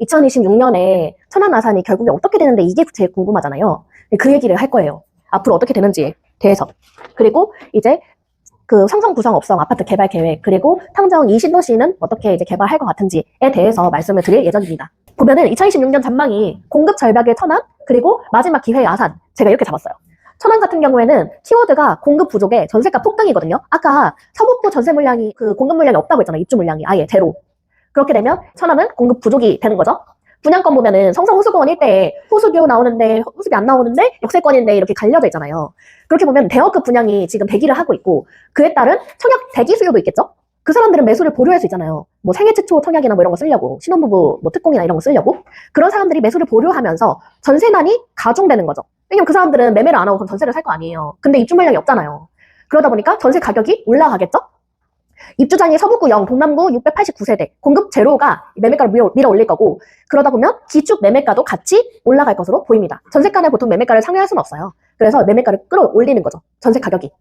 2026년에 천안 아산이 결국에 어떻게 되는데 이게 제일 궁금하잖아요. 그 얘기를 할 거예요. 앞으로 어떻게 되는지에 대해서. 그리고 이제 그 성성 구성 업성 아파트 개발 계획 그리고 탕정 이 신도시는 어떻게 이제 개발할 것 같은지에 대해서 말씀을 드릴 예정입니다. 보면은 2026년 전망이 공급 절벽의 천안 그리고 마지막 기회의 아산 제가 이렇게 잡았어요. 천안 같은 경우에는 키워드가 공급 부족에 전세가 폭등이거든요. 아까 서북부 전세 물량이 그 공급 물량이 없다고 했잖아요. 입주 물량이 아예 제로. 그렇게 되면 천안은 공급 부족이 되는 거죠. 분양권 보면은 성성 호수공원 일대에 호수뷰 나오는데 호수비 안 나오는데 역세권인데 이렇게 갈려져 있잖아요. 그렇게 보면 대여급 분양이 지금 대기를 하고 있고 그에 따른 청약 대기 수요도 있겠죠? 그 사람들은 매수를 보류할 수 있잖아요. 뭐 생애 최초 청약이나 뭐 이런 거 쓰려고 신혼부부 뭐 특공이나 이런 거 쓰려고 그런 사람들이 매수를 보류하면서 전세난이 가중되는 거죠. 왜냐면 그 사람들은 매매를 안 하고 그럼 전세를 살 거 아니에요. 근데 입주 물량이 없잖아요. 그러다 보니까 전세 가격이 올라가겠죠? 입주장이 서북구형 동남구 689세대 공급 제로가 매매가를 밀어 올릴 거고 그러다 보면 기축 매매가도 같이 올라갈 것으로 보입니다. 전세가는 보통 매매가를 상회할 수는 없어요. 그래서 매매가를 끌어올리는 거죠. 전세 가격이.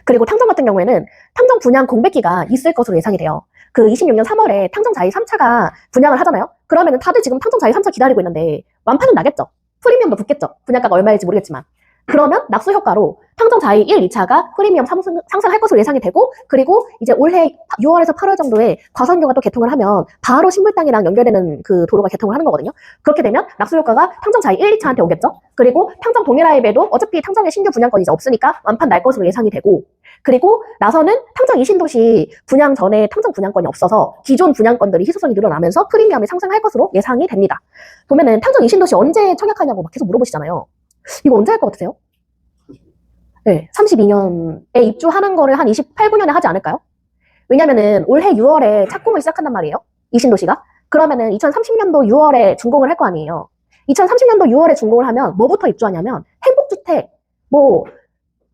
그리고 탕정 같은 경우에는 탕정 분양 공백기가 있을 것으로 예상이 돼요. 그 26년 3월에 탕정 자이 3차가 분양을 하잖아요. 그러면은 다들 지금 탕정 자이 3차 기다리고 있는데 완판은 나겠죠. 프리미엄도 붙겠죠. 분양가가 얼마일지 모르겠지만. 그러면 낙수 효과로 탕정 자이 1, 2차가 프리미엄 상승할 것으로 예상이 되고 그리고 이제 올해 6월에서 8월 정도에 과선교가 또 개통을 하면 바로 신물당이랑 연결되는 그 도로가 개통을 하는 거거든요. 그렇게 되면 낙수 효과가 탕정 자이 1, 2차한테 오겠죠. 그리고 탕정 동일하입에도 어차피 탕정의 신규 분양권이 이제 없으니까 완판 날 것으로 예상이 되고 그리고 나서는 탕정 이신도시 분양 전에 탕정 분양권이 없어서 기존 분양권들이 희소성이 늘어나면서 프리미엄이 상승할 것으로 예상이 됩니다. 보면은 탕정 이신도시 언제 청약하냐고 막 계속 물어보시잖아요. 이거 언제 할 것 같으세요? 네, 32년에 입주하는 거를 한 28, 9년에 하지 않을까요? 왜냐면은 올해 6월에 착공을 시작한단 말이에요. 이신도시가. 그러면은 2030년도 6월에 준공을 할 거 아니에요. 2030년도 6월에 준공을 하면 뭐부터 입주하냐면 행복주택, 뭐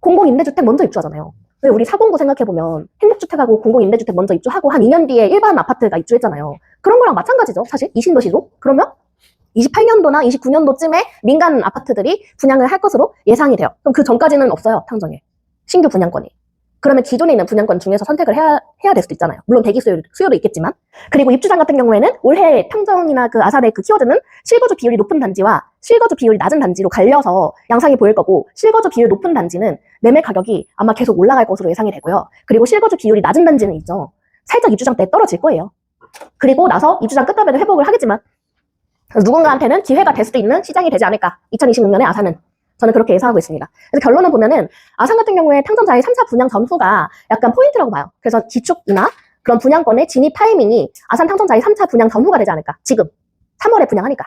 공공임대주택 먼저 입주하잖아요. 왜 우리 사공구 생각해보면 행복주택하고 공공임대주택 먼저 입주하고 한 2년 뒤에 일반 아파트가 입주했잖아요. 그런 거랑 마찬가지죠. 사실 이신도시도. 그러면 28년도나 29년도쯤에 민간 아파트들이 분양을 할 것으로 예상이 돼요. 그럼 그 전까지는 없어요, 탕정에. 신규 분양권이. 그러면 기존에 있는 분양권 중에서 선택을 해야 될 수도 있잖아요. 물론 대기 수요도 있겠지만. 그리고 입주장 같은 경우에는 올해 탕정이나 그 아산의 그 키워드는 실거주 비율이 높은 단지와 실거주 비율이 낮은 단지로 갈려서 양상이 보일 거고 실거주 비율 높은 단지는 매매 가격이 아마 계속 올라갈 것으로 예상이 되고요. 그리고 실거주 비율이 낮은 단지는 있죠. 살짝 입주장 때 떨어질 거예요. 그리고 나서 입주장 끝나면 회복을 하겠지만 누군가한테는 기회가 될 수도 있는 시장이 되지 않을까. 2026년에 아산은. 저는 그렇게 예상하고 있습니다. 그래서 결론을 보면은 아산 같은 경우에 탕정 자이 3차 분양 전후가 약간 포인트라고 봐요. 그래서 기축이나 그런 분양권의 진입 타이밍이 아산 탕정 자이 3차 분양 전후가 되지 않을까. 지금 3월에 분양하니까.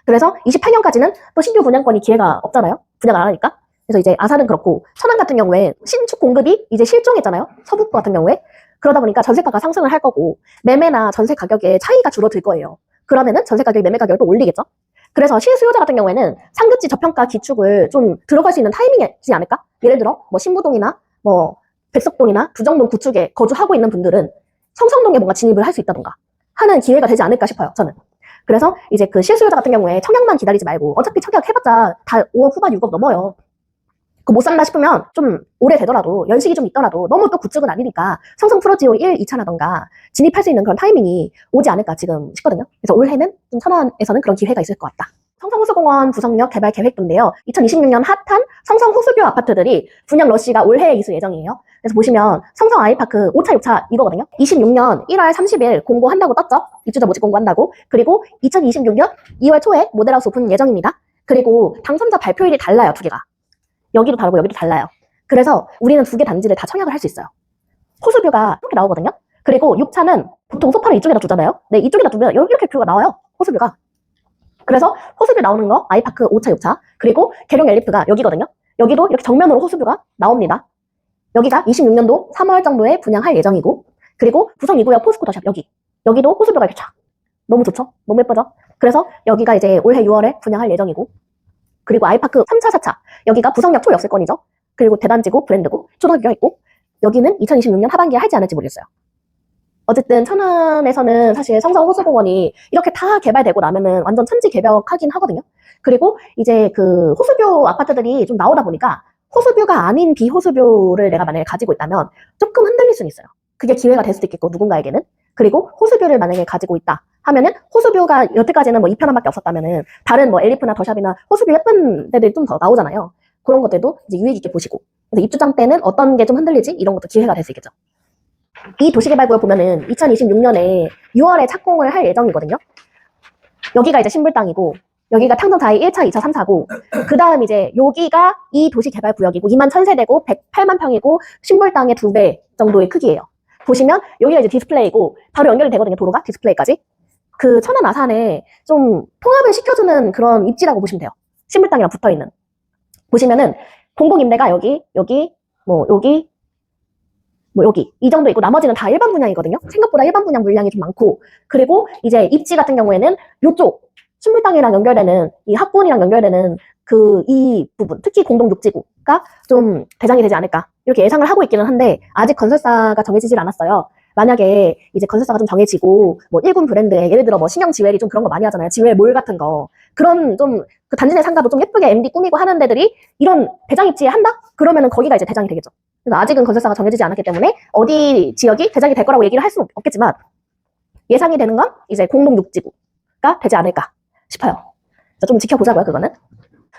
그래서 28년까지는 또 신규 분양권이 기회가 없잖아요. 분양 안 하니까. 그래서 이제 아산은 그렇고 천안 같은 경우에 신축 공급이 이제 실종했잖아요. 서북부 같은 경우에. 그러다 보니까 전세가가 상승을 할 거고 매매나 전세 가격의 차이가 줄어들 거예요. 그러면은 전세 가격, 매매 가격을 또 올리겠죠? 그래서 실수요자 같은 경우에는 상급지 저평가 기축을 좀 들어갈 수 있는 타이밍이지 않을까? 예를 들어, 뭐 신부동이나, 뭐 백석동이나 부정동 구축에 거주하고 있는 분들은 성성동에 뭔가 진입을 할 수 있다던가 하는 기회가 되지 않을까 싶어요, 저는. 그래서 이제 그 실수요자 같은 경우에 청약만 기다리지 말고 어차피 청약 해봤자 다 5억 후반 6억 넘어요. 못 산다 싶으면 좀 오래 되더라도 연식이 좀 있더라도 너무 또 구축은 아니니까 성성 프로지오 1, 2차라던가 진입할 수 있는 그런 타이밍이 오지 않을까 지금 싶거든요. 그래서 올해는 좀 천안에서는 그런 기회가 있을 것 같다. 성성호수공원 부성역 개발 계획도인데요. 2026년 핫한 성성호수교 아파트들이 분양 러시가 올해에 있을 예정이에요. 그래서 보시면 성성 아이파크 5차, 6차 이거거든요. 26년 1월 30일 공고한다고 떴죠. 입주자 모집 공고한다고. 그리고 2026년 2월 초에 모델하우스 오픈 예정입니다. 그리고 당첨자 발표일이 달라요, 두 개가. 여기도 다르고 여기도 달라요. 그래서 우리는 두 개 단지를 다 청약을 할 수 있어요. 호수뷰가 이렇게 나오거든요. 그리고 6차는 보통 소파를 이쪽에다 두잖아요. 네, 이쪽에다 두면 이렇게 뷰가 나와요. 호수뷰가. 그래서 호수뷰 나오는 거 아이파크 5차, 6차. 그리고 계룡 엘리프가 여기거든요. 여기도 이렇게 정면으로 호수뷰가 나옵니다. 여기가 26년도 3월 정도에 분양할 예정이고 그리고 부성 2구역 포스코 더샵 여기도 호수뷰가 이렇게 쫙. 너무 좋죠? 너무 예쁘죠? 그래서 여기가 이제 올해 6월에 분양할 예정이고 그리고 아이파크 3차, 4차. 여기가 부성역 초역세권이죠. 그리고 대단지고 브랜드고 초등학교가 있고 여기는 2026년 하반기에 할지 안 할지 모르겠어요. 어쨌든 천안에서는 사실 성성호수공원이 이렇게 다 개발되고 나면은 완전 천지개벽하긴 하거든요. 그리고 이제 그 호수뷰 아파트들이 좀 나오다 보니까 호수뷰가 아닌 비호수뷰를 내가 만약에 가지고 있다면 조금 흔들릴 수는 있어요. 그게 기회가 될 수도 있겠고 누군가에게는. 그리고 호수뷰를 만약에 가지고 있다 하면은 호수뷰가 여태까지는 뭐 2편함밖에 없었다면은 다른 뭐 엘리프나 더샵이나 호수뷰 예쁜 데들이 좀 더 나오잖아요. 그런 것들도 이제 유의 깊게 보시고, 그래서 입주장 때는 어떤 게 좀 흔들리지 이런 것도 기회가 될 수 있겠죠. 이 도시개발구역 보면은 2026년에 6월에 착공을 할 예정이거든요. 여기가 이제 신불 땅이고, 여기가 탕정자이 1차, 2차, 3차고, 그 다음 이제 여기가 이 도시개발구역이고 2만 1000세대고 108만 평이고 신불 땅의 2배 정도의 크기예요. 보시면 여기가 이제 디스플레이고 바로 연결이 되거든요. 도로가 디스플레이까지. 그 천안 아산에 좀 통합을 시켜주는 그런 입지라고 보시면 돼요. 신불 땅이랑 붙어있는. 보시면은 공공임대가 여기, 여기, 뭐 여기, 뭐 여기 이 정도 있고 나머지는 다 일반 분양이거든요. 생각보다 일반 분양 물량이 좀 많고, 그리고 이제 입지 같은 경우에는 요쪽 신불 땅이랑 연결되는 이 학군이랑 연결되는 그 이 부분, 특히 공동육지구가 좀 대장이 되지 않을까 이렇게 예상을 하고 있기는 한데 아직 건설사가 정해지질 않았어요. 만약에 이제 건설사가 좀 정해지고 뭐 1군 브랜드에 예를 들어 뭐 신형 지웰이 좀 그런 거 많이 하잖아요. 지웰 몰 같은 거, 그런 좀 그 단지 내 상가도 좀 예쁘게 MD 꾸미고 하는 데들이 이런 대장 입지에 한다? 그러면은 거기가 이제 대장이 되겠죠. 그래서 아직은 건설사가 정해지지 않았기 때문에 어디 지역이 대장이 될 거라고 얘기를 할 수는 없겠지만 예상이 되는 건 이제 공동육지구가 되지 않을까 싶어요. 그래서 좀 지켜보자고요, 그거는.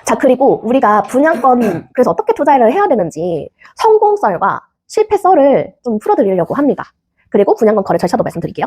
자, 그리고 우리가 분양권 그래서 어떻게 투자를 해야 되는지 성공썰과 실패썰을 좀 풀어드리려고 합니다. 그리고 분양권 거래 절차도 말씀드릴게요.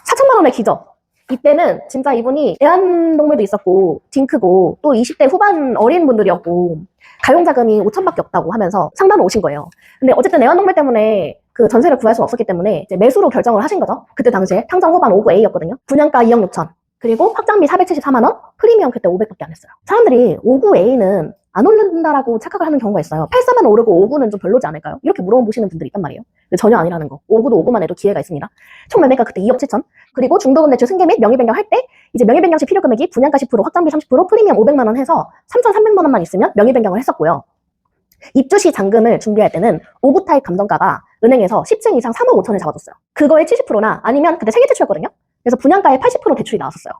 4천만 원의 기적. 이때는 진짜 이분이 애완동물도 있었고 딩크고 또 20대 후반 어린 분들이었고 가용자금이 5천밖에 없다고 하면서 상담을 오신 거예요. 근데 어쨌든 애완동물 때문에 그 전세를 구할 수 없었기 때문에 이제 매수로 결정을 하신 거죠. 그때 당시에 탕정 후반 59A였거든요. 분양가 2억 6천. 그리고 확장비 474만 원, 프리미엄 그때 500밖에 안 했어요. 사람들이 59A는 안 오른다라고 착각을 하는 경우가 있어요. 84만 오르고 59는 좀 별로지 않을까요? 이렇게 물어보시는 분들이 있단 말이에요. 근데 전혀 아니라는 거. 59도 59만 해도 기회가 있습니다. 총 매매가 그때 2억 7천. 그리고 중도금대출 승계 및 명의변경 할 때 이제 명의변경 시 필요금액이 분양가 10%, 확장비 30%, 프리미엄 500만 원 해서 3,300만 원만 있으면 명의변경을 했었고요. 입주 시 잔금을 준비할 때는 5구 타입 감정가가 은행에서 10층 이상 3억 5천을 잡아줬어요. 그거의 70%나 아니면 그때 세계대출이었거든요. 그래서 분양가의 80% 대출이 나왔었어요.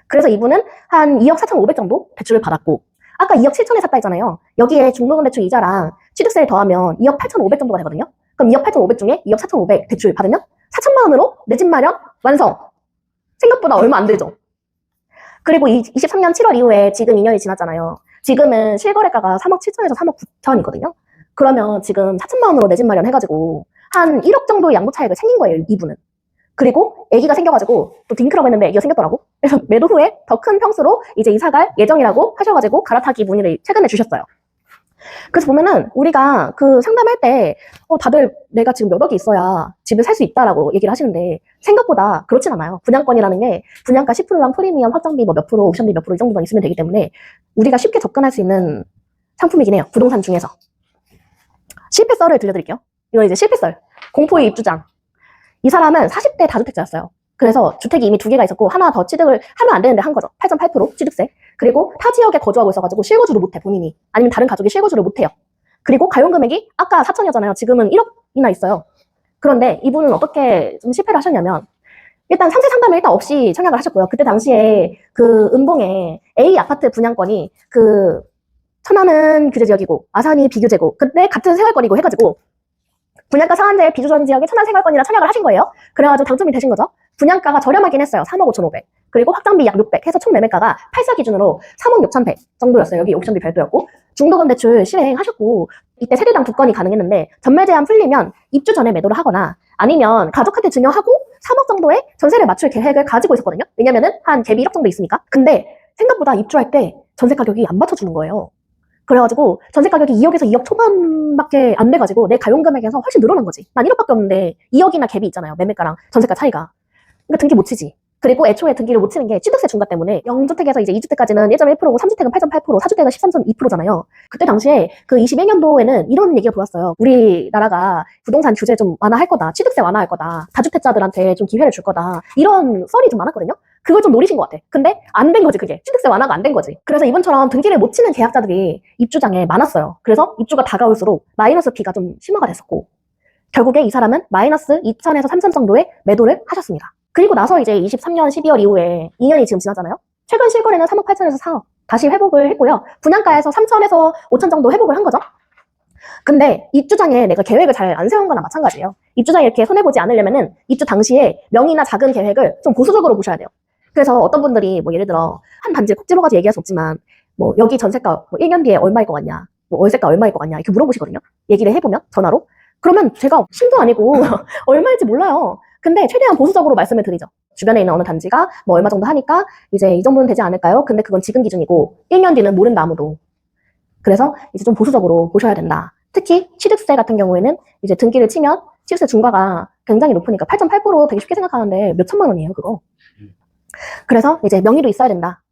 그래서 이분은 한 2억 4,500 정도 대출을 받았고, 아까 2억 7천에 샀다 했잖아요. 여기에 중도금대출 이자랑 취득세를 더하면 2억 8,500 정도가 되거든요. 그럼 2억 8,500 중에 2억 4,500 대출 받으면 4천만 원으로 내 집 마련 완성. 생각보다 얼마 안 들죠. 그리고 23년 7월 이후에 지금 2년이 지났잖아요. 지금은 실거래가가 3억 7천에서 3억 9천이거든요. 그러면 지금 4천만 원으로 내 집 마련 해가지고 한 1억 정도의 양도 차익을 챙긴 거예요, 이분은. 그리고 아기가 생겨가지고 또 딩크라고 했는데 아기가 생겼더라고. 그래서 매도 후에 더 큰 평수로 이제 이사갈 예정이라고 하셔가지고 갈아타기 문의를 최근에 주셨어요. 그래서 보면은 우리가 그 상담할 때 다들 내가 지금 몇 억이 있어야 집을 살 수 있다라고 얘기를 하시는데 생각보다 그렇진 않아요. 분양권이라는 게 분양가 10%랑 프리미엄 확장비 뭐 몇 프로, 옵션비 몇 프로 이 정도만 있으면 되기 때문에 우리가 쉽게 접근할 수 있는 상품이긴 해요. 부동산 중에서. 실패썰을 들려드릴게요. 이건 이제 실패썰. 공포의 입주장. 이 사람은 40대 다주택자였어요. 그래서 주택이 이미 2개가 있었고 하나 더 취득을 하면 안 되는데 한 거죠. 8.8% 취득세. 그리고 타 지역에 거주하고 있어가지고 실거주를 못해, 본인이. 아니면 다른 가족이 실거주를 못해요. 그리고 가용금액이 아까 4천이었잖아요. 지금은 1억이나 있어요. 그런데 이분은 어떻게 좀 실패를 하셨냐면 일단 상세 상담을 일단 없이 청약을 하셨고요. 그때 당시에 그 은봉에 A 아파트 분양권이 그 천안은 규제지역이고 아산이 비규제고 근데 같은 생활권이고 해가지고 분양가 상한제 비주전 지역에 천안 생활권이라 청약을 하신 거예요. 그래가지고 당첨이 되신 거죠. 분양가가 저렴하긴 했어요. 3억 5,500. 그리고 확장비 약 600 해서 총 매매가가 8사 기준으로 3억 6,100 정도였어요. 여기 옵션비 별도였고. 중도금 대출 실행하셨고 이때 세대당 2건이 가능했는데 전매 제한 풀리면 입주 전에 매도를 하거나 아니면 가족한테 증여하고 3억 정도의 전세를 맞출 계획을 가지고 있었거든요. 왜냐면은 한 갭이 1억 정도 있으니까. 근데 생각보다 입주할 때 전세 가격이 안 맞춰주는 거예요. 그래가지고 전세 가격이 2억에서 2억 초반밖에 안 돼가지고 내 가용금액에서 훨씬 늘어난 거지. 난 1억밖에 없는데 2억이나 갭이 있잖아요. 매매가랑 전세가 차이가. 그러니까 등기 못 치지. 그리고 애초에 등기를 못 치는 게 취득세 중과 때문에 0주택에서 이제 2주택까지는 1.1%고 3주택은 8.8%, 4주택은 13.2%잖아요. 그때 당시에 그 21년도에는 이런 얘기가 돌았어요. 우리나라가 부동산 규제 좀 완화할 거다. 취득세 완화할 거다. 다주택자들한테 좀 기회를 줄 거다. 이런 썰이 좀 많았거든요. 그걸 좀 노리신 것 같아. 근데 안 된 거지, 그게. 취득세 완화가 안 된 거지. 그래서 이번처럼 등기를 못 치는 계약자들이 입주장에 많았어요. 그래서 입주가 다가올수록 마이너스 피가 좀 심화가 됐었고 결국에 이 사람은 마이너스 2천에서 3천 정도의 매도를 하셨습니다. 그리고 나서 이제 23년 12월 이후에 2년이 지금 지났잖아요. 최근 실거래는 3억 8천에서 4억 다시 회복을 했고요. 분양가에서 3천에서 5천 정도 회복을 한 거죠. 근데 입주장에 내가 계획을 잘 안 세운 거나 마찬가지예요. 입주장에 이렇게 손해보지 않으려면은 입주 당시에 명의나 작은 계획을 좀 보수적으로 보셔야 돼요. 그래서 어떤 분들이 뭐 예를 들어 한 단지를 콕 집어가지고 얘기할 수 없지만 뭐 여기 전세가 뭐 1년 뒤에 얼마일 것 같냐, 뭐 월세가 얼마일 것 같냐 이렇게 물어보시거든요. 얘기를 해보면 전화로. 그러면 제가 신도 아니고 얼마일지 몰라요. 근데 최대한 보수적으로 말씀을 드리죠. 주변에 있는 어느 단지가 뭐 얼마 정도 하니까 이제 이 정도는 되지 않을까요? 근데 그건 지금 기준이고 1년 뒤는 모른다 아무도. 그래서 이제 좀 보수적으로 보셔야 된다. 특히 취득세 같은 경우에는 이제 등기를 치면 취득세 중과가 굉장히 높으니까 8.8% 되게 쉽게 생각하는데 몇 천만 원이에요, 그거. 그래서 이제 명의도 있어야 된다.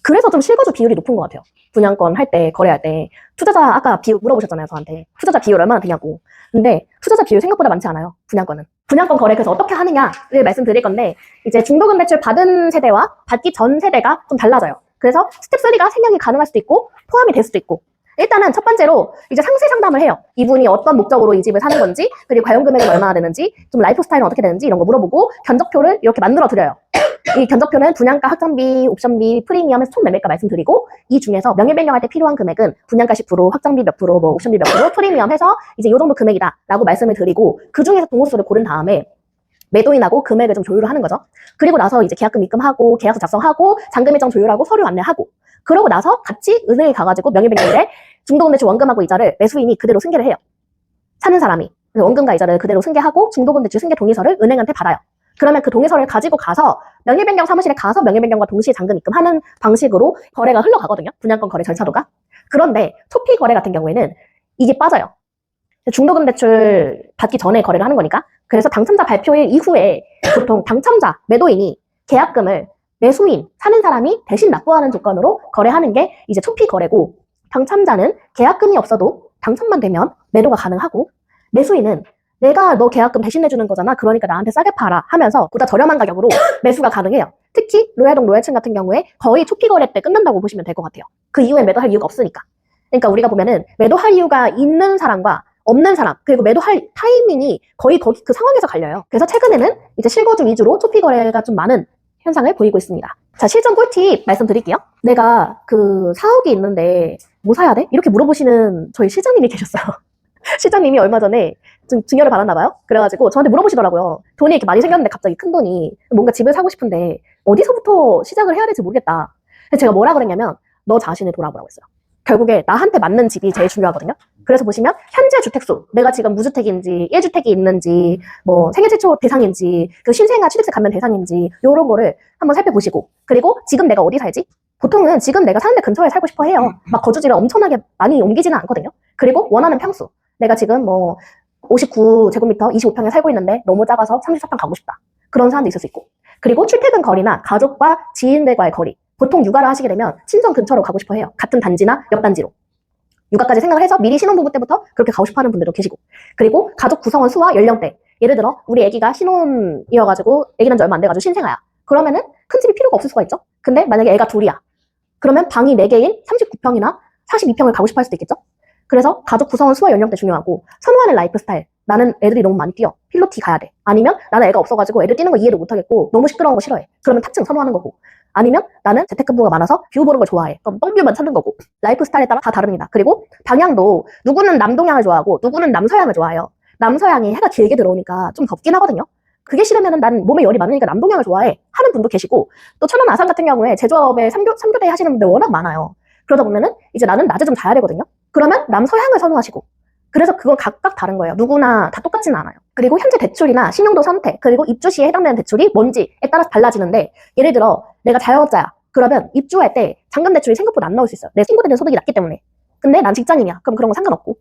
그래서 좀 실거주 비율이 높은 것 같아요. 분양권 할 때, 거래할 때. 투자자, 아까 비율 물어보셨잖아요, 저한테. 투자자 비율 얼마나 되냐고. 근데 투자자 비율 생각보다 많지 않아요, 분양권은. 분양권 거래 그래서 어떻게 하느냐를 말씀드릴 건데, 이제 중도금 대출 받은 세대와 받기 전 세대가 좀 달라져요. 그래서 스텝 3가 생략이 가능할 수도 있고, 포함이 될 수도 있고. 일단은 첫 번째로 이제 상세 상담을 해요. 이분이 어떤 목적으로 이 집을 사는 건지, 그리고 과연 금액은 얼마나 되는지, 좀 라이프 스타일은 어떻게 되는지 이런 거 물어보고 견적표를 이렇게 만들어 드려요. 이 견적표는 분양가, 확정비, 옵션비, 프리미엄에서 총 매매가 말씀드리고, 이 중에서 명예 변경할 때 필요한 금액은 분양가 10%, 확정비 몇 프로, 뭐 옵션비 몇 프로, 프리미엄 해서 이제 이 정도 금액이다 라고 말씀을 드리고, 그 중에서 동호수를 고른 다음에 매도인하고 금액을 좀 조율을 하는 거죠. 그리고 나서 이제 계약금 입금하고, 계약서 작성하고, 잔금 일정 조율하고, 서류 안내하고, 그러고 나서 같이 은행에 가가지고 명예 변경일에 중도금대출 원금하고 이자를 매수인이 그대로 승계를 해요. 사는 사람이. 원금과 이자를 그대로 승계하고 중도금대출 승계 동의서를 은행한테 받아요. 그러면 그 동의서를 가지고 가서 명예변경 사무실에 가서 명예변경과 동시에 잔금 입금하는 방식으로 거래가 흘러가거든요. 분양권 거래 절차도가. 그런데 토피 거래 같은 경우에는 이게 빠져요. 중도금 대출 받기 전에 거래를 하는 거니까. 그래서 당첨자 발표일 이후에 보통 당첨자, 매도인이 계약금을 매수인, 사는 사람이 대신 납부하는 조건으로 거래하는 게 이제 토피 거래고, 당첨자는 계약금이 없어도 당첨만 되면 매도가 가능하고, 매수인은 내가 너 계약금 대신 내주는 거잖아. 그러니까 나한테 싸게 팔아 하면서 보다 저렴한 가격으로 매수가 가능해요. 특히 로얄동 로얄층 같은 경우에 거의 초피 거래 때 끝난다고 보시면 될 것 같아요. 그 이후에 매도할 이유가 없으니까. 그러니까 우리가 보면은 매도할 이유가 있는 사람과 없는 사람, 그리고 매도할 타이밍이 거의 거기 그 상황에서 갈려요. 그래서 최근에는 이제 실거주 위주로 초피 거래가 좀 많은 현상을 보이고 있습니다. 자, 실전 꿀팁 말씀드릴게요. 내가 그 4억이 있는데 뭐 사야 돼? 이렇게 물어보시는 저희 실장님이 계셨어요. 실장님이 얼마 전에 좀 증여를 받았나봐요. 그래가지고 저한테 물어보시더라고요. 돈이 이렇게 많이 생겼는데 갑자기 큰 돈이 뭔가 집을 사고 싶은데 어디서부터 시작을 해야 될지 모르겠다. 그래서 제가 뭐라 그랬냐면 너 자신을 돌아보라고 했어요. 결국에 나한테 맞는 집이 제일 중요하거든요. 그래서 보시면 현재 주택수, 내가 지금 무주택인지 1주택이 있는지 뭐 생애 최초 대상인지 그 신생아 취득세 감면 대상인지 이런 거를 한번 살펴보시고, 그리고 지금 내가 어디 살지? 보통은 지금 내가 사는 데 근처에 살고 싶어 해요. 막 거주지를 엄청나게 많이 옮기지는 않거든요. 그리고 원하는 평수, 내가 지금 뭐 59제곱미터 25평에 살고 있는데 너무 작아서 34평 가고 싶다. 그런 사람도 있을 수 있고. 그리고 출퇴근 거리나 가족과 지인들과의 거리. 보통 육아를 하시게 되면 친정 근처로 가고 싶어 해요. 같은 단지나 옆 단지로. 육아까지 생각을 해서 미리 신혼부부 때부터 그렇게 가고 싶어 하는 분들도 계시고. 그리고 가족 구성원 수와 연령대. 예를 들어 우리 애기가 신혼이어가지고 애기 난 지 얼마 안 돼가지고 신생아야. 그러면은 큰 집이 필요가 없을 수가 있죠. 근데 만약에 애가 둘이야. 그러면 방이 4개인 39평이나 42평을 가고 싶어 할 수도 있겠죠. 그래서 가족 구성원 수와 연령대 중요하고, 선호하는 라이프 스타일. 나는 애들이 너무 많이 뛰어. 필로티 가야 돼. 아니면 나는 애가 없어가지고 애들 뛰는 거 이해를 못하겠고 너무 시끄러운 거 싫어해. 그러면 타층 선호하는 거고. 아니면 나는 재테크부가 많아서 뷰 보는 걸 좋아해. 그럼 뻥뷰만 찾는 거고. 라이프 스타일에 따라 다 다릅니다. 그리고 방향도 누구는 남동향을 좋아하고 누구는 남서향을 좋아해요. 남서향이 해가 길게 들어오니까 좀 덥긴 하거든요. 그게 싫으면은 난 몸에 열이 많으니까 남동향을 좋아해 하는 분도 계시고, 또 천안 아산 같은 경우에 제조업에 3교대 하시는 분들 워낙 많아요. 그러다 보면은 이제 나는 낮에 좀 자야 되거든요. 그러면 남서향을 선호하시고. 그래서 그건 각각 다른 거예요. 누구나 다 똑같지는 않아요. 그리고 현재 대출이나 신용도 선택, 그리고 입주 시에 해당되는 대출이 뭔지에 따라서 달라지는데, 예를 들어 내가 자영업자야. 그러면 입주할 때 잔금 대출이 생각보다 안 나올 수 있어요. 내 친구들은 소득이 낮기 때문에. 근데 난 직장인이야. 그럼 그런 거 상관없고.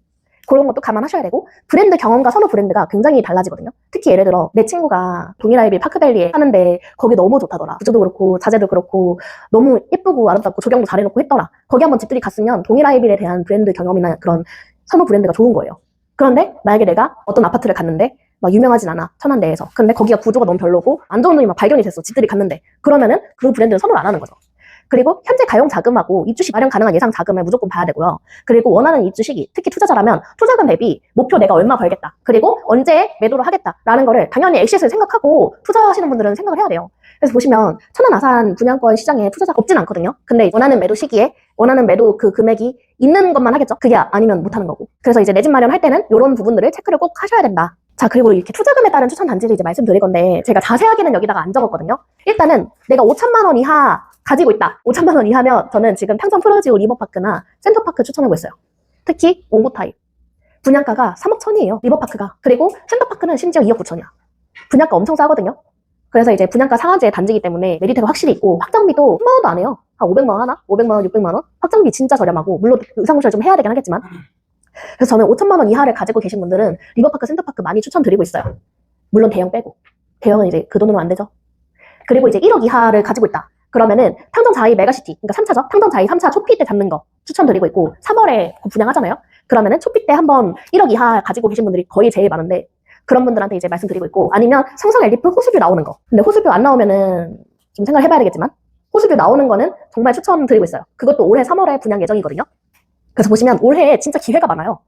그런 것도 감안하셔야 되고, 브랜드 경험과 선호 브랜드가 굉장히 달라지거든요. 특히 예를 들어 내 친구가 동일아이비 파크밸리에 사는데 거기 너무 좋다더라. 구조도 그렇고 자재도 그렇고 너무 예쁘고 아름답고 조경도 잘해놓고 했더라. 거기 한번 집들이 갔으면 동일아이비에 대한 브랜드 경험이나 그런 선호 브랜드가 좋은 거예요. 그런데 만약에 내가 어떤 아파트를 갔는데 막 유명하진 않아, 천안 내에서. 근데 거기가 구조가 너무 별로고 안 좋은 돈이 막 발견이 됐어, 집들이 갔는데. 그러면은 그 브랜드는 선호를 안 하는 거죠. 그리고 현재 가용 자금하고 입주 시 마련 가능한 예상 자금을 무조건 봐야 되고요. 그리고 원하는 입주 시기, 특히 투자자라면 투자금 대비 목표 내가 얼마 벌겠다. 그리고 언제 매도를 하겠다라는 거를 당연히 엑시트를 생각하고 투자하시는 분들은 생각을 해야 돼요. 그래서 보시면 천안 아산 분양권 시장에 투자자가 없진 않거든요. 근데 원하는 매도 시기에 원하는 매도 그 금액이 있는 것만 하겠죠. 그게 아니면 못하는 거고. 그래서 이제 내 집 마련할 때는 이런 부분들을 체크를 꼭 하셔야 된다. 자, 그리고 이렇게 투자금에 따른 추천 단지를 이제 말씀드릴 건데 제가 자세하게는 여기다가 안 적었거든요. 일단은 내가 5천만 원 이하 가지고 있다. 5천만 원 이하면 저는 지금 평성 프로지오 리버파크나 센터파크 추천하고 있어요. 특히 원고 타입. 분양가가 3억 천이에요. 리버파크가. 그리고 센터파크는 심지어 2억 9천이야. 분양가 엄청 싸거든요. 그래서 이제 분양가 상한제 단지이기 때문에 메리트가 확실히 있고 확장비도 10만 원도 안 해요. 한 500만 원 하나? 500만 원, 600만 원? 확장비 진짜 저렴하고 물론 의상공시를 좀 해야 되긴 하겠지만 그래서 저는 5천만 원 이하를 가지고 계신 분들은 리버파크, 센터파크 많이 추천드리고 있어요. 물론 대형 빼고. 대형은 이제 그 돈으로 안 되죠. 그리고 이제 1억 이하를 가지고 있다. 그러면은 탕정자이 메가시티, 그러니까 3차죠. 탕정자이 3차 초피 때 잡는 거 추천드리고 있고 3월에 분양하잖아요. 그러면은 초피 때 한번 1억 이하 가지고 계신 분들이 거의 제일 많은데 그런 분들한테 이제 말씀드리고 있고 아니면 성성 엘리프 호수뷰 나오는 거. 근데 호수뷰 안 나오면은 좀 생각을 해봐야 되겠지만 호수뷰 나오는 거는 정말 추천드리고 있어요. 그것도 올해 3월에 분양 예정이거든요. 그래서 보시면 올해 진짜 기회가 많아요.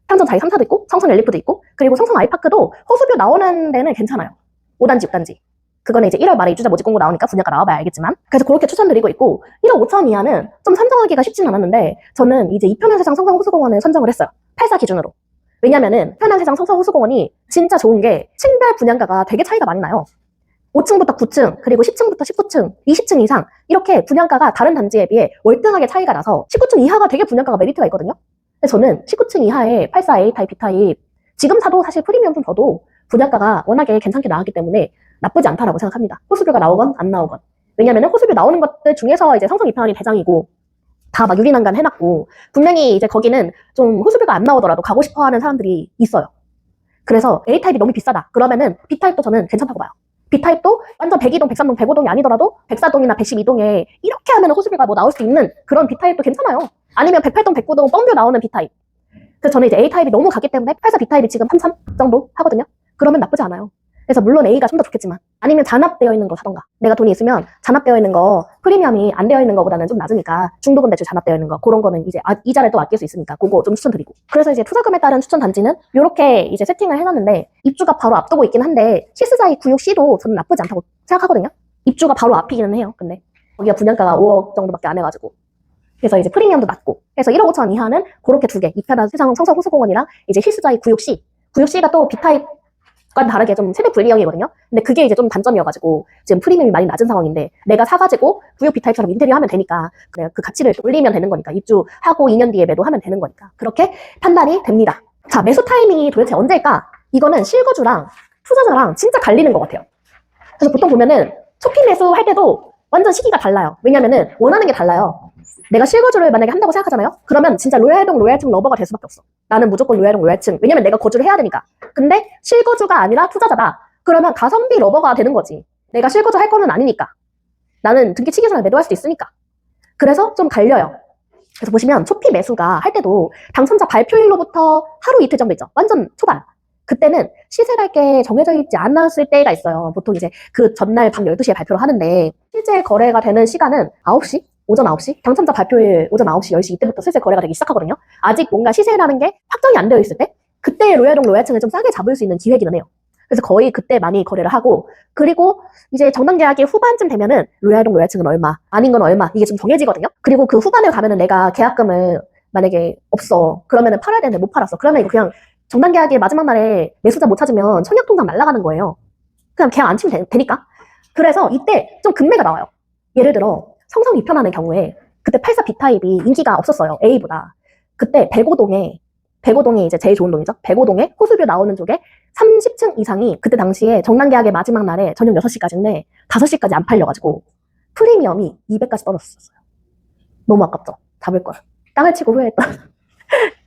탕정자이 3차도 있고 성성 엘리프도 있고 그리고 성성 아이파크도 호수뷰 나오는 데는 괜찮아요. 5단지, 6단지. 그거는 이제 1월 말에 입주자 모집 공고 나오니까 분양가 나와봐야 알겠지만 그래서 그렇게 추천드리고 있고 1억 5천 이하는 좀 선정하기가 쉽진 않았는데 저는 이제 이편한세상 성성호수공원을 선정을 했어요. 8사 기준으로. 왜냐면은 편한세상 성성호수공원이 진짜 좋은 게 층별 분양가가 되게 차이가 많이 나요. 5층부터 9층, 그리고 10층부터 19층, 20층 이상 이렇게 분양가가 다른 단지에 비해 월등하게 차이가 나서 19층 이하가 되게 분양가가 메리트가 있거든요. 그래서 저는 19층 이하의 84 A타입, B타입 지금 사도 사실 프리미엄 좀 더도 분양가가 워낙에 괜찮게 나왔기 때문에 나쁘지 않다라고 생각합니다. 호수뷰가 나오건 안 나오건. 왜냐면은 호수뷰 나오는 것들 중에서 이제 성성 이편이 대장이고 다 막 유리난간 해놨고 분명히 이제 거기는 좀 호수뷰가 안 나오더라도 가고 싶어 하는 사람들이 있어요. 그래서 A타입이 너무 비싸다. 그러면은 B타입도 저는 괜찮다고 봐요. B타입도 완전 102동, 103동, 105동이 아니더라도 104동이나 112동에 이렇게 하면 호수뷰가 뭐 나올 수 있는 그런 B타입도 괜찮아요. 아니면 108동, 109동 뻥뷰 나오는 B타입. 그래서 저는 이제 A타입이 너무 가기 때문에 84 B타입이 지금 33 정도 하거든요. 그러면 나쁘지 않아요. 그래서 물론 A가 좀 더 좋겠지만 아니면 잔압되어 있는 거 사던가. 내가 돈이 있으면 잔압되어 있는 거 프리미엄이 안 되어 있는 거보다는 좀 낮으니까 중도금 대출 잔압되어 있는 거 그런 거는 이제 이자를 또 아낄 수 있으니까 그거 좀 추천드리고. 그래서 이제 투자금에 따른 추천 단지는 이렇게 이제 세팅을 해놨는데 입주가 바로 앞두고 있긴 한데 실수자이 구역C도 저는 나쁘지 않다고 생각하거든요. 입주가 바로 앞이기는 해요. 근데 거기가 분양가가 5억 정도밖에 안 해가지고 그래서 이제 프리미엄도 낮고 그래서 1억 5천 이하는 그렇게 두 개 이편한 세상 성서호수공원이랑 이제 실수자이 구역C가 또 B타입 과 다르게 좀 세대 분리형이거든요. 근데 그게 이제 좀 단점이어가지고 지금 프리미엄이 많이 낮은 상황인데 내가 사가지고 구역 B타입처럼 인테리어 하면 되니까 그래 그 가치를 올리면 되는 거니까 입주하고 2년 뒤에 매도하면 되는 거니까 그렇게 판단이 됩니다. 자, 매수 타이밍이 도대체 언제일까? 이거는 실거주랑 투자자랑 진짜 갈리는 것 같아요. 그래서 보통 보면은 초피 매수 할 때도 완전 시기가 달라요. 왜냐면은 원하는 게 달라요. 내가 실거주를 만약에 한다고 생각하잖아요? 그러면 진짜 로얄동, 로얄층 러버가 될 수밖에 없어. 나는 무조건 로얄동, 로얄층. 왜냐면 내가 거주를 해야 되니까. 근데 실거주가 아니라 투자자다. 그러면 가성비 러버가 되는 거지. 내가 실거주 할 거는 아니니까. 나는 등기치기 전에 매도할 수도 있으니까. 그래서 좀 갈려요. 그래서 보시면 초피 매수가 할 때도 당첨자 발표일로부터 하루 이틀 정도 있죠. 완전 초반. 그때는 시세랄 게 정해져 있지 않았을 때가 있어요. 보통 이제 그 전날 밤 12시에 발표를 하는데 실제 거래가 되는 시간은 9시? 오전 9시? 당첨자 발표일 오전 9시, 10시 이때부터 슬슬 거래가 되기 시작하거든요. 아직 뭔가 시세라는 게 확정이 안 되어 있을 때 그때 로얄동, 로얄층을 좀 싸게 잡을 수 있는 기회기는 해요. 그래서 거의 그때 많이 거래를 하고 그리고 이제 정당 계약이 후반쯤 되면은 로얄동, 로얄층은 얼마, 아닌 건 얼마 이게 좀 정해지거든요. 그리고 그 후반에 가면은 내가 계약금을 만약에 없어. 그러면은 팔아야 되는데 못 팔았어. 그러면 이거 그냥 정당 계약의 마지막 날에 매수자 못 찾으면 청약통장 날아가는 거예요. 그냥 계약 안 치면 되니까. 그래서 이때 좀 금매가 나와요. 예를 들어 성성 이편하는 경우에 그때 84 B타입이 인기가 없었어요. A보다. 그때 105동에 이제 제일 좋은 동이죠. 105동에 호수뷰 나오는 쪽에 30층 이상이 그때 당시에 정당 계약의 마지막 날에 저녁 6시까지인데 5시까지 안 팔려가지고 프리미엄이 200까지 떨어졌었어요. 너무 아깝죠. 잡을 걸. 땅을 치고 후회했다.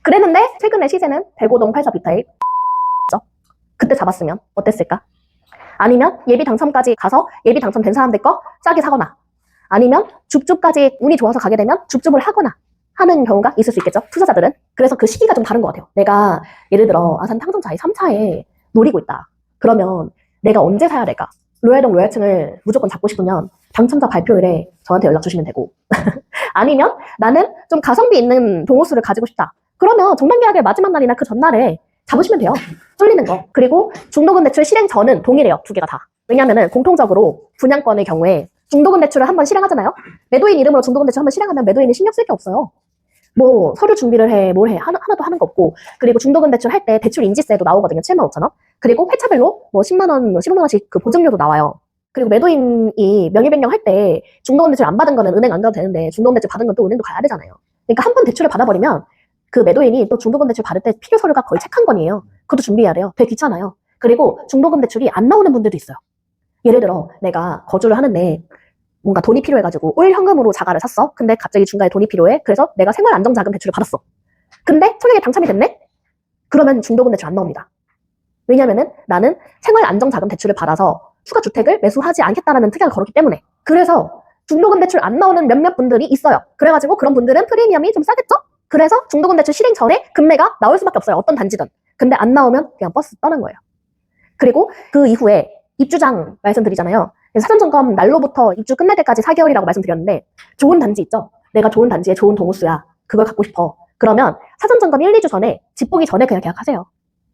그랬는데 최근에 시세는 105동 84 B타입 그때 잡았으면 어땠을까? 아니면 예비 당첨까지 가서 예비 당첨된 사람들 거 싸게 사거나 아니면 줍줍까지 운이 좋아서 가게 되면 줍줍을 하거나 하는 경우가 있을 수 있겠죠. 투자자들은. 그래서 그 시기가 좀 다른 것 같아요. 내가 예를 들어 아산 탕정자이 3차에 노리고 있다. 그러면 내가 언제 사야 될까? 로얄동, 로얄층을 무조건 잡고 싶으면 당첨자 발표일에 저한테 연락 주시면 되고 아니면 나는 좀 가성비 있는 동호수를 가지고 싶다. 그러면 정단계약의 마지막 날이나 그 전날에 잡으시면 돼요. 쏠리는 거. 그리고 중도금 대출 실행 전은 동일해요. 두 개가 다. 왜냐면은 공통적으로 분양권의 경우에 중도금 대출을 한번 실행하잖아요. 매도인 이름으로 중도금 대출 한번 실행하면 매도인이 신경 쓸 게 없어요. 뭐 서류 준비를 해, 뭘 해, 하나도 하는 거 없고. 그리고 중도금 대출 할 때 대출 인지세도 나오거든요. 75,000원. 그리고 회차별로 뭐 10만 원, 15만 원씩 그 보증료도 나와요. 그리고 매도인이 명의 변경할 때 중도금 대출 안 받은 거는 은행 안 가도 되는데 중도금 대출 받은 건 또 은행도 가야 되잖아요. 그러니까 한 번 대출을 받아버리면 그 매도인이 또 중도금 대출 받을 때 필요 서류가 거의 책 한 권이에요. 그것도 준비해야 돼요. 되게 귀찮아요. 그리고 중도금 대출이 안 나오는 분들도 있어요. 예를 들어 내가 거주를 하는데 뭔가 돈이 필요해가지고 올 현금으로 자가를 샀어. 근데 갑자기 중간에 돈이 필요해. 그래서 내가 생활 안정자금 대출을 받았어. 근데 청약에 당첨이 됐네? 그러면 중도금 대출 안 나옵니다. 왜냐면은 나는 생활 안정자금 대출을 받아서 추가주택을 매수하지 않겠다라는 특약을 걸었기 때문에. 그래서 중도금 대출 안 나오는 몇몇 분들이 있어요. 그래가지고 그런 분들은 프리미엄이 좀 싸겠죠? 그래서 중도금 대출 실행 전에 금매가 나올 수밖에 없어요. 어떤 단지든. 근데 안 나오면 그냥 버스 떠는 거예요. 그리고 그 이후에 입주장 말씀드리잖아요. 사전점검 날로부터 입주 끝날 때까지 4개월이라고 말씀드렸는데 좋은 단지 있죠? 내가 좋은 단지에 좋은 동호수야. 그걸 갖고 싶어. 그러면 사전점검 1, 2주 전에 집 보기 전에 그냥 계약하세요.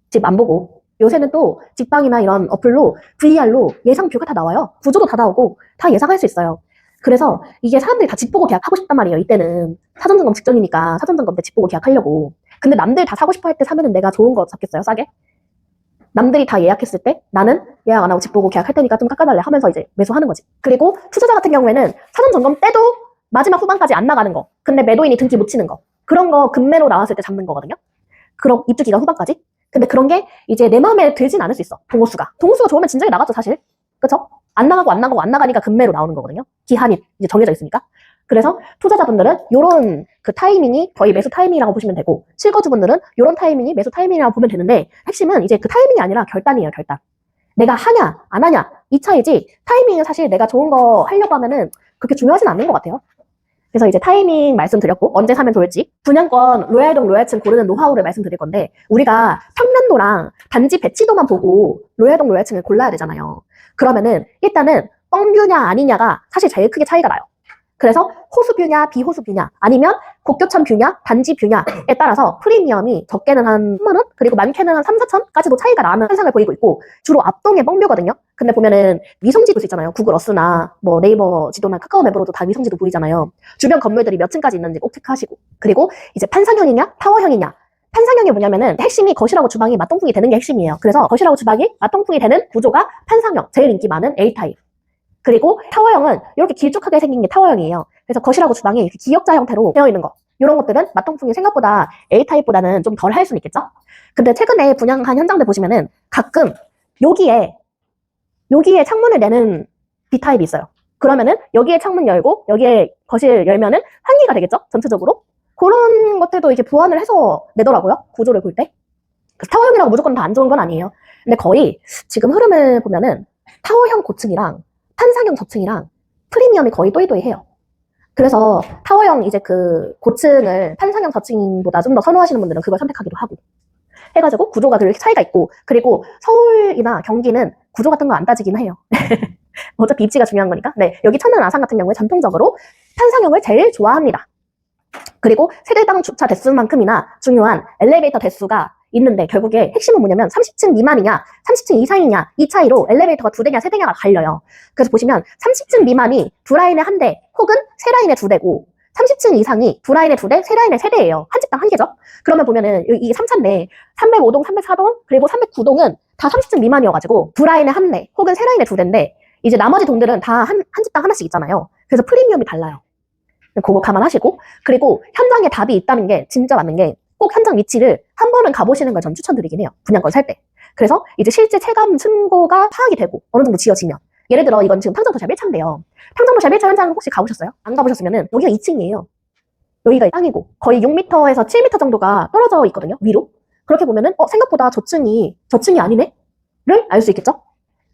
집 안 보고. 요새는 또 직방이나 이런 어플로 VR로 예상뷰가 다 나와요. 구조도 다 나오고 다 예상할 수 있어요. 그래서 이게 사람들이 다 집 보고 계약하고 싶단 말이에요. 이때는 사전점검 직전이니까 사전점검 때 집 보고 계약하려고. 근데 남들 다 사고 싶어 할 때 사면은 내가 좋은 거 잡겠어요? 싸게? 남들이 다 예약했을 때 나는 예약 안 하고 집 보고 계약할 테니까 좀 깎아달래 하면서 이제 매수하는 거지. 그리고 투자자 같은 경우에는 사전점검 때도 마지막 후반까지 안 나가는 거. 근데 매도인이 등기 못 치는 거. 그런 거 금매로 나왔을 때 잡는 거거든요. 그럼 입주 기간 후반까지. 근데 그런 게 이제 내 마음에 들진 않을 수 있어. 동호수가. 동호수가 좋으면 진작에 나가죠, 사실. 그쵸? 안 나가니까 금매로 나오는 거거든요. 기한이 이제 정해져 있으니까. 그래서 투자자분들은 요런 그 타이밍이 거의 매수 타이밍이라고 보시면 되고, 실거주분들은 요런 타이밍이 매수 타이밍이라고 보면 되는데, 핵심은 이제 그 타이밍이 아니라 결단이에요, 결단. 내가 하냐, 안 하냐, 이 차이지, 타이밍은 사실 내가 좋은 거 하려고 하면은 그렇게 중요하진 않는 것 같아요. 그래서 이제 타이밍 말씀드렸고, 언제 사면 좋을지, 분양권, 로얄동, 로얄층 고르는 노하우를 말씀드릴 건데, 우리가 평면도랑 단지 배치도만 보고 로얄동, 로얄층을 골라야 되잖아요. 그러면은 일단은 뻥뷰냐 아니냐가 사실 제일 크게 차이가 나요. 그래서 호수뷰냐 비호수뷰냐 아니면 곡교천 뷰냐 단지 뷰냐에 따라서 프리미엄이 적게는 한 10만 원 그리고 많게는 한 3, 4천까지도 차이가 나는 현상을 보이고 있고, 주로 앞동의 뻥뷰거든요. 근데 보면은 위성지도 있잖아요. 구글 어스나 뭐 네이버 지도나 카카오 맵으로도 다 위성지도 보이잖아요. 주변 건물들이 몇 층까지 있는지 꼭 체크하시고. 그리고 이제 판상형이냐 타워형이냐. 판상형이 뭐냐면은 핵심이 거실하고 주방이 맞동풍이 되는 게 핵심이에요. 그래서 거실하고 주방이 맞동풍이 되는 구조가 판상형, 제일 인기 많은 A타입. 그리고 타워형은 이렇게 길쭉하게 생긴 게 타워형이에요. 그래서 거실하고 주방이 이렇게 기역자 형태로 되어 있는 거. 이런 것들은 맞동풍이 생각보다 A타입보다는 좀 덜 할 수는 있겠죠? 근데 최근에 분양한 현장들 보시면은 가끔 여기에 창문을 내는 B타입이 있어요. 그러면은 여기에 창문 열고 여기에 거실 열면은 환기가 되겠죠? 전체적으로. 그런 것들도 이제 보완을 해서 내더라고요. 구조를 볼 때. 타워형이라고 무조건 다 안 좋은 건 아니에요. 근데 거의 지금 흐름을 보면은 타워형 고층이랑 판상형 저층이랑 프리미엄이 거의 또이또이해요. 그래서 타워형 이제 그 고층을 판상형 저층보다 좀 더 선호하시는 분들은 그걸 선택하기도 하고 해가지고 구조가 그렇게 차이가 있고, 그리고 서울이나 경기는 구조 같은 거 안 따지긴 해요. 어차피 입지가 중요한 거니까. 네, 여기 천안 아산 같은 경우에 전통적으로 판상형을 제일 좋아합니다. 그리고 세대당 주차 대수만큼이나 중요한 엘리베이터 대수가 있는데, 결국에 핵심은 뭐냐면 30층 미만이냐 30층 이상이냐 이 차이로 엘리베이터가 2대냐 3대냐가 갈려요. 그래서 보시면 30층 미만이 2라인에 1대 혹은 3라인에 2대고, 30층 이상이 2라인에 2대, 3라인에 3대예요. 한 집당 1개죠. 그러면 보면은 이게 3차인데 305동, 304동, 그리고 309동은 다 30층 미만이어가지고 2라인에 1대 혹은 3라인에 2대인데, 이제 나머지 동들은 다 한 집당 하나씩 있잖아요. 그래서 프리미엄이 달라요. 그거 감안하시고, 그리고 현장에 답이 있다는 게 진짜 맞는 게, 꼭 현장 위치를 한 번은 가보시는 걸 전 추천드리긴 해요. 분양권 살 때. 그래서 이제 실제 체감 층고가 파악이 되고 어느 정도 지어지면, 예를 들어 이건 지금 평정도샵 1차인데요. 평정도샵 1차 현장 혹시 가보셨어요? 안 가보셨으면은 여기가 2층이에요. 여기가 땅이고 거의 6m에서 7m 정도가 떨어져 있거든요. 위로. 그렇게 보면은 생각보다 저층이 아니네? 를 알 수 있겠죠?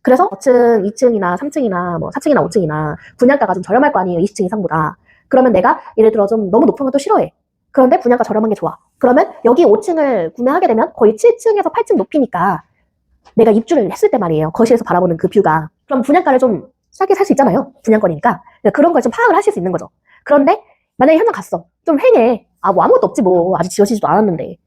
그래서 저층 2층이나 3층이나 뭐 4층이나 5층이나 분양가가 좀 저렴할 거 아니에요. 20층 이상보다. 그러면 내가 예를 들어 좀 너무 높은 건 또 싫어해. 그런데 분양가 저렴한 게 좋아. 그러면 여기 5층을 구매하게 되면 거의 7층에서 8층 높이니까 내가 입주를 했을 때 말이에요. 거실에서 바라보는 그 뷰가. 그럼 분양가를 좀 싸게 살 수 있잖아요. 분양권이니까. 그런 걸 좀 파악을 하실 수 있는 거죠. 그런데 만약에 현장 갔어. 좀 횡해. 뭐 아무것도 없지 뭐. 아직 지어지지도 않았는데.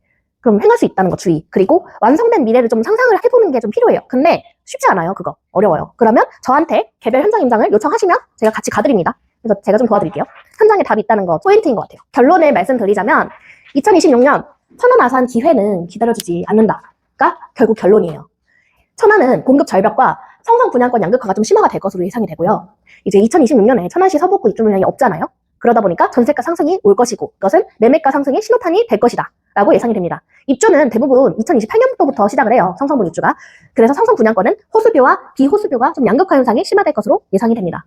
그럼 횡할 수 있다는 거 주의. 그리고 완성된 미래를 좀 상상을 해보는 게 좀 필요해요. 근데 쉽지 않아요. 그거. 어려워요. 그러면 저한테 개별 현장 임장을 요청하시면 제가 같이 가드립니다. 그래서 제가 좀 도와드릴게요. 현장에 답이 있다는 거 포인트인 것 같아요. 결론을 말씀드리자면 2026년 천안 아산 기회는 기다려주지 않는다가 결국 결론이에요. 천안은 공급 절벽과 성성 분양권 양극화가 좀 심화가 될 것으로 예상이 되고요. 이제 2026년에 천안시 서북구 입주 물량이 없잖아요. 그러다 보니까 전세가 상승이 올 것이고 그것은 매매가 상승의 신호탄이 될 것이다 라고 예상이 됩니다. 입주는 대부분 2028년도부터 시작을 해요. 성성분 입주가. 그래서 성성 분양권은 호수뷰와 비호수뷰가 좀 양극화 현상이 심화될 것으로 예상이 됩니다.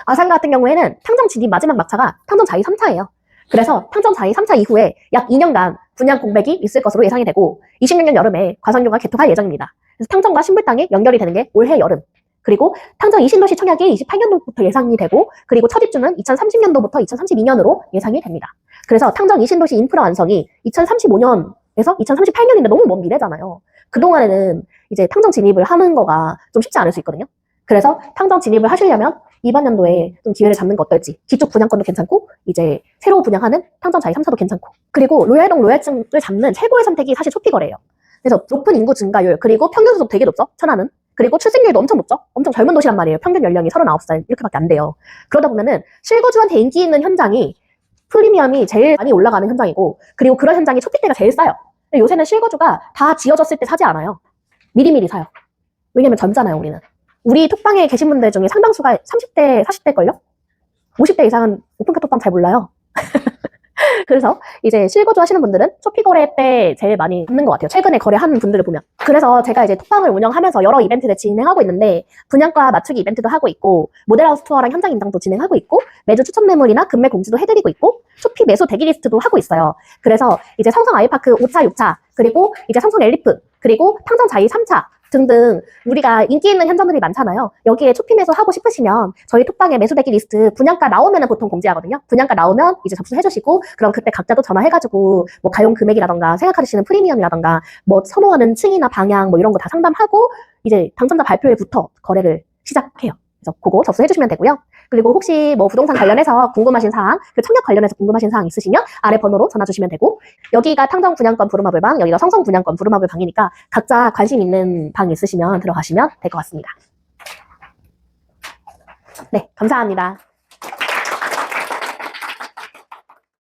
아산 같은 경우에는 탕정 진입 마지막 막차가 탕정 자이 3차예요. 그래서 탕정 자이 3차 이후에 약 2년간 분양 공백이 있을 것으로 예상이 되고 26년 여름에 과선교가 개통할 예정입니다. 그래서 탕정과 신불당이 연결이 되는 게 올해 여름. 그리고 탕정 이신도시 청약이 28년도부터 예상이 되고 그리고 첫 입주는 2030년도부터 2032년으로 예상이 됩니다. 그래서 탕정 이신도시 인프라 완성이 2035년에서 2038년인데 너무 먼 미래잖아요. 그동안에는 이제 탕정 진입을 하는 거가 좀 쉽지 않을 수 있거든요. 그래서 탕정 진입을 하시려면 이번 연도에 좀 기회를 잡는 거 어떨지. 기축 분양권도 괜찮고 이제 새로 분양하는 탕정 자이 3차도 괜찮고. 그리고 로얄동 로얄증을 잡는 최고의 선택이 사실 초피거래예요. 그래서 높은 인구 증가율 그리고 평균 소득 되게 높죠. 천안은. 그리고 출생률도 엄청 높죠. 엄청 젊은 도시란 말이에요. 평균 연령이 39살 이렇게밖에 안 돼요. 그러다 보면은 실거주한테 인기 있는 현장이 프리미엄이 제일 많이 올라가는 현장이고 그리고 그런 현장이 초피대가 제일 싸요. 근데 요새는 실거주가 다 지어졌을 때 사지 않아요. 미리미리 사요. 왜냐면 젊잖아요, 우리는. 우리 톡방에 계신 분들 중에 상당수가 30대, 40대걸요? 50대 이상은 오픈카 톡방 잘 몰라요. 그래서 이제 실거주 하시는 분들은 초피 거래 때 제일 많이 받는 것 같아요. 최근에 거래하는 분들을 보면. 그래서 제가 이제 톡방을 운영하면서 여러 이벤트를 진행하고 있는데 분양가 맞추기 이벤트도 하고 있고 모델하우스 투어랑 현장 임장도 진행하고 있고 매주 추천 매물이나 금매 공지도 해드리고 있고 초피 매수 대기리스트도 하고 있어요. 그래서 이제 성성 아이파크 5차, 6차 그리고 이제 성성 엘리프 그리고 탕정 자이 3차 등등 우리가 인기 있는 현장들이 많잖아요. 여기에 초피 매수 하고 싶으시면 저희 톡방에 매수 대기 리스트 분양가 나오면은 보통 공지하거든요. 분양가 나오면 이제 접수해 주시고 그럼 그때 각자도 전화해가지고 뭐 가용 금액이라던가 생각하시는 프리미엄이라던가 뭐 선호하는 층이나 방향 뭐 이런 거 다 상담하고 이제 당첨자 발표일부터 거래를 시작해요. 그래서 그거 접수해 주시면 되고요. 그리고 혹시 뭐 부동산 관련해서 궁금하신 사항, 그 청약 관련해서 궁금하신 사항 있으시면 아래 번호로 전화 주시면 되고 여기가 탕정 분양권 부루마블 방, 여기가 성성 분양권 부루마블 방이니까 각자 관심 있는 방 있으시면 들어가시면 될 것 같습니다. 네, 감사합니다.